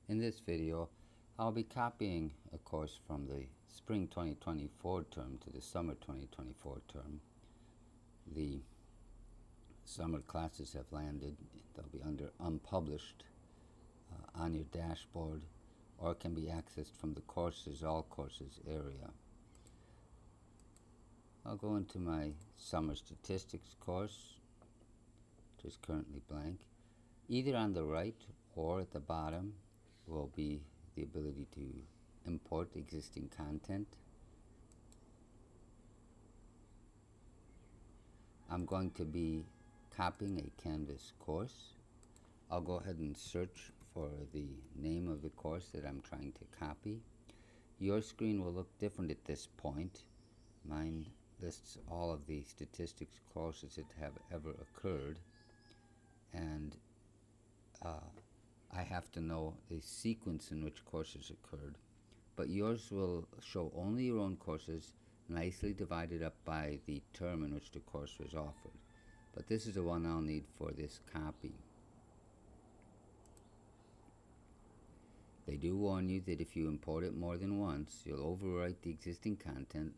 In this video, I'll be copying a course from the spring 2024 term to the summer 2024 term. The summer classes have landed. They'll be under unpublished on your dashboard, or can be accessed from the courses, all courses area. I'll go into my summer statistics course, which is currently blank. Either on the right or at the bottom will be the ability to import existing content. I'm going to be copying a Canvas course. I'll go ahead and search for the name of the course that I'm trying to copy. Your screen will look different at this point. Mine lists all of the statistics courses that have ever occurred, and I have to know the sequence in which courses occurred, but yours will show only your own courses, nicely divided up by the term in which the course was offered. But this is the one I'll need for this copy. They do warn you that if you import it more than once, you'll overwrite the existing content,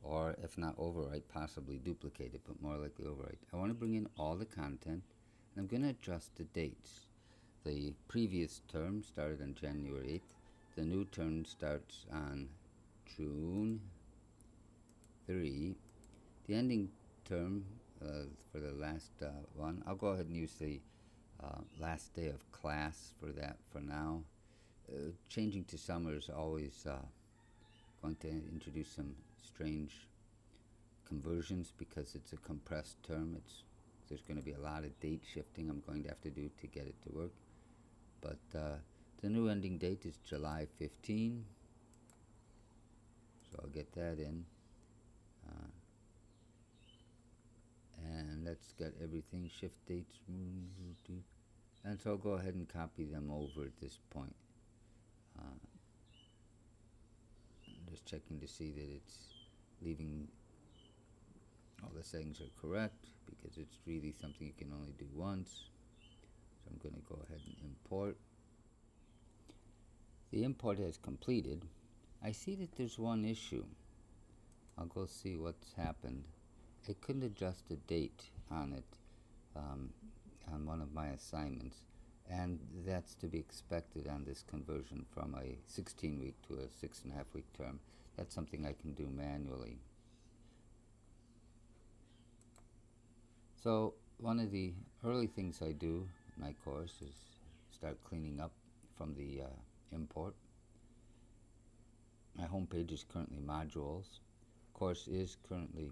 or if not overwrite, possibly duplicate it, but more likely overwrite. I want to bring in all the content, and I'm going to adjust the dates. The previous term started on January 8th. The new term starts on June 3. The ending term for the last one, I'll go ahead and use the last day of class for that for now. Changing to summer is always going to introduce some strange conversions because it's a compressed term. There's going to be a lot of date shifting I'm going to have to do to get it to work. But the new ending date is July 15, so I'll get that in. And let's get everything, shift dates, and so I'll go ahead and copy them over at this point. I'm just checking to see that it's leaving all the settings are correct, because it's really something you can only do once. So I'm going to go ahead and import. The import has completed. I see that there's one issue. I'll go see what's happened. I couldn't adjust the date on it on one of my assignments, and that's to be expected on this conversion from a 16-week to a 6.5-week term. That's something I can do manually. So one of the early things I do in my course is start cleaning up from the import. My home page is currently modules. Course is currently,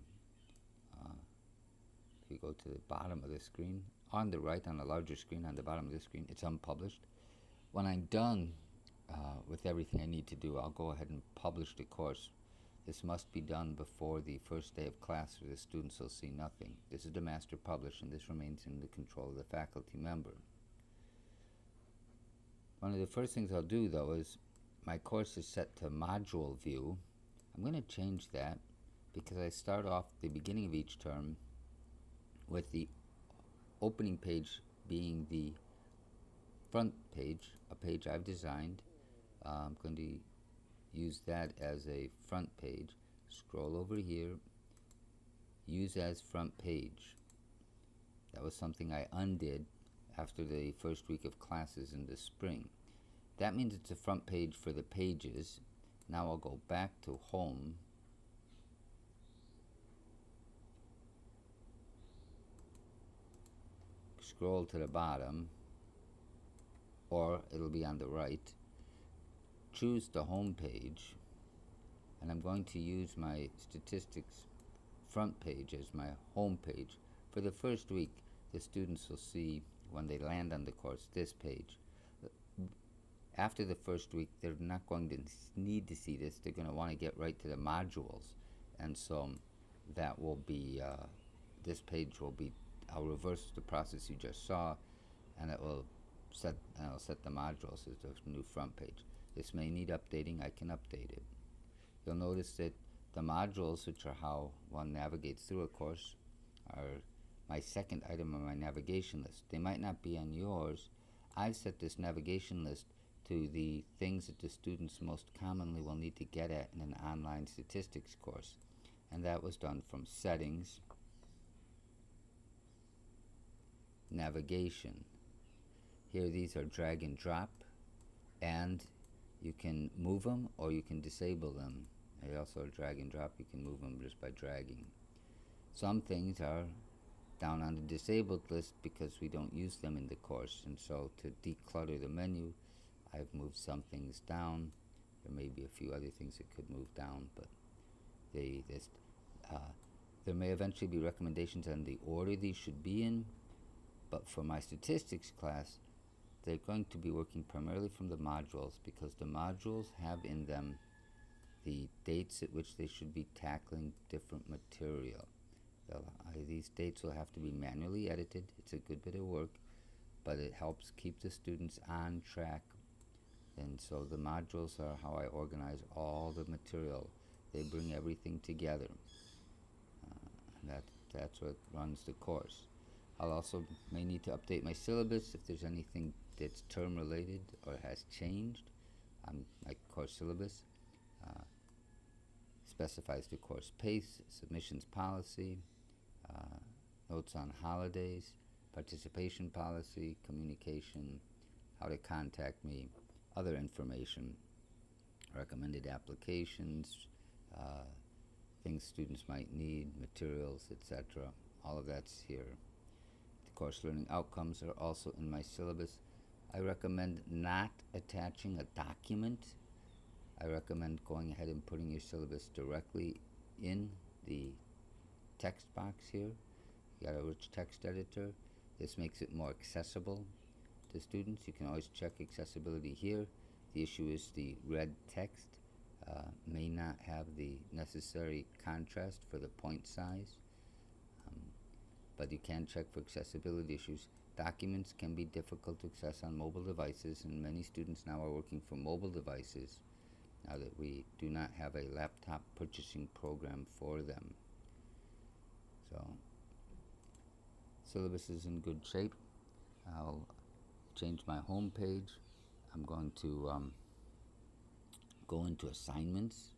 if you go to the bottom of the screen, on the right, on the larger screen, on the bottom of the screen, it's unpublished. When I'm done with everything I need to do, I'll go ahead and publish the course. This must be done before the first day of class, or the students will see nothing. This is the master publish, and this remains in the control of the faculty member. One of the first things I'll do, though, is my course is set to module view. I'm going to change that because I start off the beginning of each term with the opening page being the front page, a page I've designed. I'm going to use that as a front page. Scroll over here, use as front page. That was something I undid after the first week of classes in the spring. That means it's a front page for the pages. Now I'll go back to home. Scroll to the bottom, or it'll be on the right. Choose the home page, and I'm going to use my statistics front page as my home page. For the first week, the students will see, when they land on the course, this page. After the first week, they're not going to need to see this. They're going to want to get right to the modules, and so that will be, this page will be, I'll reverse the process you just saw, and I'll set the modules as the new front page. This may need updating. I can update it. You'll notice that the modules, which are how one navigates through a course, are my second item on my navigation list. They might not be on yours. I've set this navigation list to the things that the students most commonly will need to get at in an online statistics course. And that was done from settings, navigation. Here these are drag and drop, and you can move them or you can disable them. They also are drag and drop. You can move them just by dragging. Some things are down on the disabled list because we don't use them in the course, and so to declutter the menu, I've moved some things down. There may be a few other things that could move down, but there may eventually be recommendations on the order these should be in, but for my statistics class, they're going to be working primarily from the modules because the modules have in them the dates at which they should be tackling different material. These dates will have to be manually edited. It's a good bit of work, but it helps keep the students on track. And so the modules are how I organize all the material. They bring everything together. And that's what runs the course. I'll also may need to update my syllabus if there's anything that's term related or has changed. My course syllabus specifies the course pace, submissions policy, notes on holidays, participation policy, communication, how to contact me, other information, recommended applications, things students might need, materials, etc. All of that's here. The course learning outcomes are also in my syllabus. I recommend not attaching a document. I recommend going ahead and putting your syllabus directly in the text box here. You got a rich text editor. This makes it more accessible to students. You can always check accessibility here. The issue is the red text may not have the necessary contrast for the point size, but you can check for accessibility issues. Documents can be difficult to access on mobile devices, and many students now are working from mobile devices now that we do not have a laptop purchasing program for them. So, syllabus is in good shape. I'll change my home page. I'm going to go into assignments.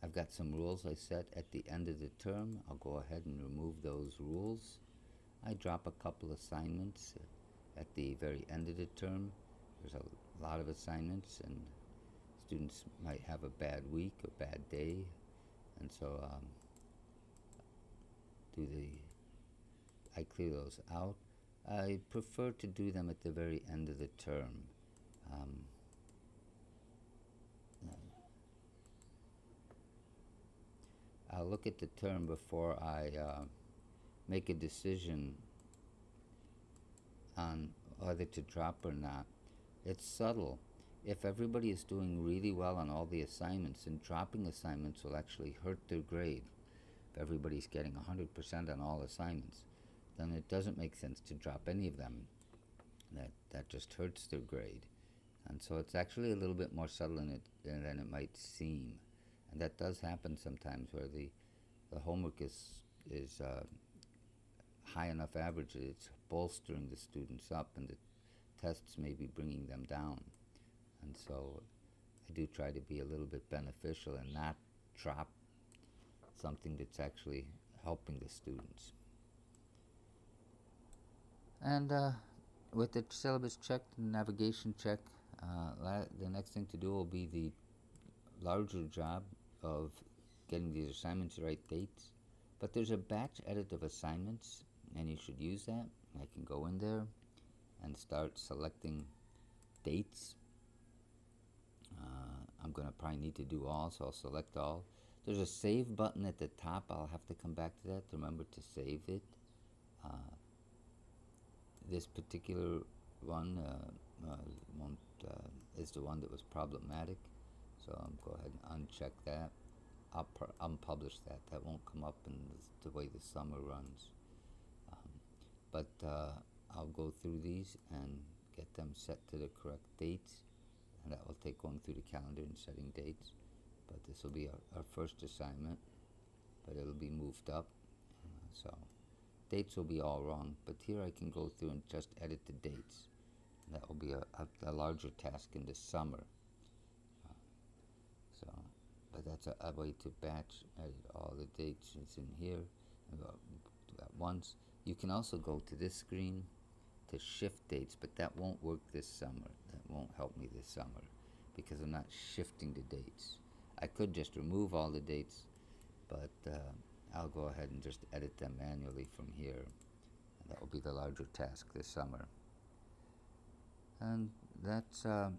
I've got some rules I set at the end of the term. I'll go ahead and remove those rules. I drop a couple assignments at the very end of the term. There's a lot of assignments, and students might have a bad week or bad day, and so I clear those out. I prefer to do them at the very end of the term. I'll look at the term before I make a decision on whether to drop or not. It's subtle. If everybody is doing really well on all the assignments, then dropping assignments will actually hurt their grade. If everybody's getting 100% on all assignments, then it doesn't make sense to drop any of them. That just hurts their grade. And so it's actually a little bit more subtle than it might seem. And that does happen sometimes where the homework is high enough average that it's bolstering the students up, and the tests may be bringing them down. And so I do try to be a little bit beneficial and not drop something that's actually helping the students. And with the syllabus checked and navigation check, the next thing to do will be the larger job of getting these assignments the right dates. But there's a batch edit of assignments, and you should use that. I can go in there and start selecting dates. I'm going to probably need to do all, so I'll select all. There's a save button at the top. I'll have to come back to that to remember to save it. This particular one is the one that was problematic, so I'll go ahead and uncheck that. I'll unpublish that. That won't come up in the way the summer runs. But I'll go through these and get them set to the correct dates, and that will take going through the calendar and setting dates. But this will be our first assignment, but it'll be moved up. So dates will be all wrong, but here I can go through and just edit the dates. That will be a larger task in the summer. So, but that's a way to batch edit all the dates. It's in here. Do that once. You can also go to this screen to shift dates, but that won't work this summer. That won't help me this summer because I'm not shifting the dates. I could just remove all the dates, but I'll go ahead and just edit them manually from here. And that will be the larger task this summer. And that's an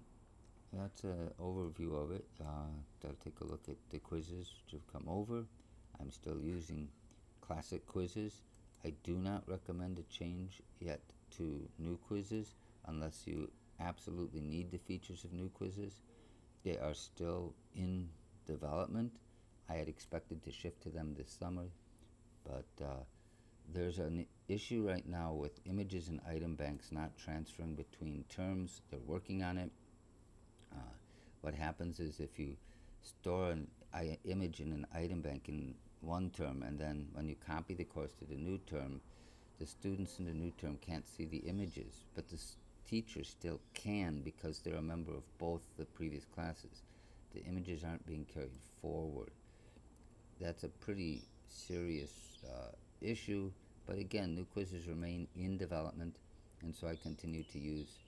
overview of it. I'll take a look at the quizzes which have come over. I'm still using classic quizzes. I do not recommend a change yet to new quizzes unless you absolutely need the features of new quizzes. They are still in development. I had expected to shift to them this summer, but there's an issue right now with images and item banks not transferring between terms. They're working on it. What happens is if you store an image in an item bank in one term, and then when you copy the course to the new term, the students in the new term can't see the images, but the teacher still can because they're a member of both the previous classes. The images aren't being carried forward. That's a pretty serious issue, but again, new quizzes remain in development, and so I continue to use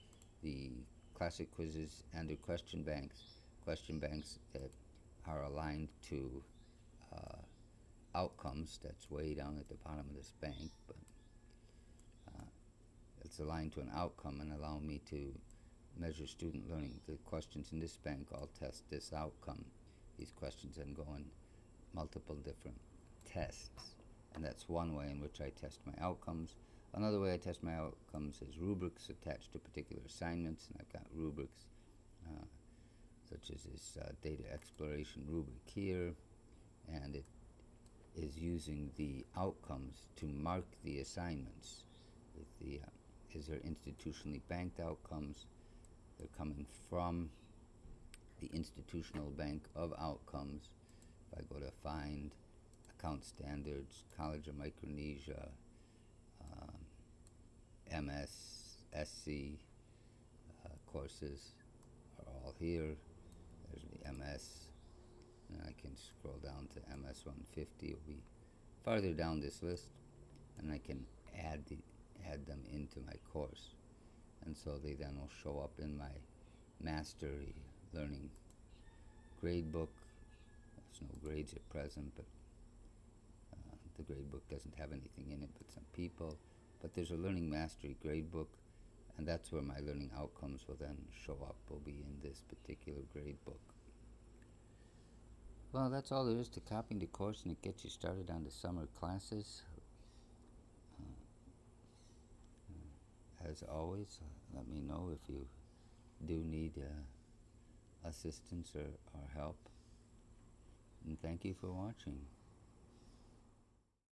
the classic quizzes and the question banks that are aligned to outcomes. That's way down at the bottom of this bank, but it's aligned to an outcome and allow me to measure student learning. The questions in this bank all test this outcome. These questions then go in multiple different tests, and that's one way in which I test my outcomes. Another way I test my outcomes is rubrics attached to particular assignments, and I've got rubrics such as this data exploration rubric here, and it is using the outcomes to mark the assignments. With the is there institutionally banked outcomes? They're coming from the institutional bank of outcomes. If I go to find account standards, College of Micronesia, MS, SC courses are all here. There's the MS, and I can scroll down to MS 150. It'll be farther down this list, and I can add them into my course, and so they then will show up in my Mastery Learning gradebook. There's no grades at present, but the gradebook doesn't have anything in it but some people. But there's a Learning Mastery gradebook, and that's where my learning outcomes will then show up, will be in this particular gradebook. Well, that's all there is to copying the course, and it gets you started on the summer classes. As always, let me know if you do need assistance or help. And thank you for watching.